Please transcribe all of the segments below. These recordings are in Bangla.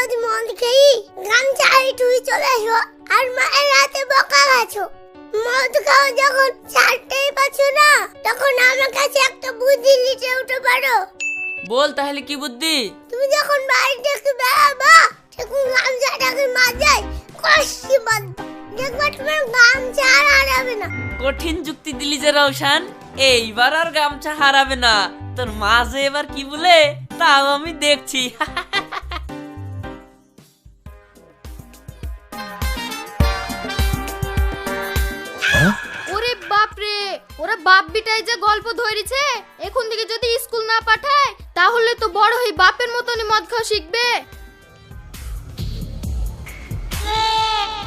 রোজ মদ খেয়ে গামছা টুই চলে আসো আর মায়ের হাতে বকা গেছো। মদ খাও যখন ছাড়তেই পারছো না, তখন আমার কাছে একটা বুদ্ধি নিতে উঠে পারো। বল তাহলে কি বুদ্ধি? তুমি যখন বাড়ি থেকে বেরাবা তখন গামছাটাকে মাজায় কষি বাঁধবা, দেখবা তোমার গামছা আর হারাবে না। কঠিন যুক্তি দিলি যে রওশন, এইবার আর গামছা হারাবে না। তোর মা যে এবার কি বলে তাও আমি দেখছি। ওরে বাপ রে, ওরা বাপ বিটাই যে গল্প ধরেছে, এখন থেকে যদি স্কুল না পাঠায় তাহলে তো বড় হয়ে বাপের মতনই মদ খাওয়া শিখবে।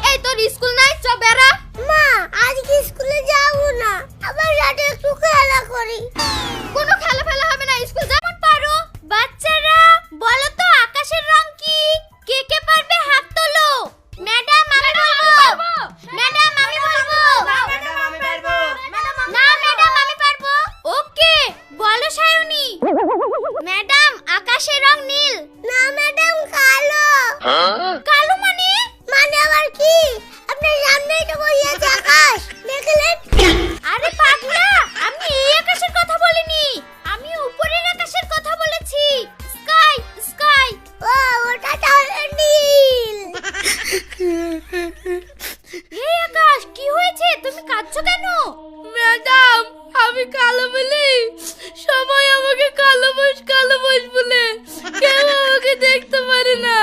এই তোর স্কুল নাই, চ বেরা। মা আজকে স্কুলে যাবো না, আবার রাতে একটু খেলা করি। কোনো খেলা ফেলা হবে না, স্কুল যেমন পারো। বাচ্চারা বলো তো আকাশের রং কি? কে কে পারবে হাত তোলো। ম্যাডাম আমি বলবো। ম্যাডাম আমি বলবো। ম্যাডাম আমি পারবো। না ম্যাডাম আমি পারবো। ওকে বলো সায়নী। ম্যাডাম আকাশের রং নীল। না ম্যাডাম কালো। কালো মানে? মানে আবার কি? আপনার সামনেই তো বসে আছে আকাশ, দেখলেন? আরে পাগলা, আমি এই আকাশের কথা বলিনি, আমি উপরের আকাশের কথা বলেছি। Sky sky. ও ওটা তাহলে নীল। এই আকাশ কি হয়েছে, তুমি কাঁদছো কেন? ম্যাডাম আমি কালো বলি সবাই আমাকে কালো বস বলে, কেউ আমাকে দেখতে পারে না।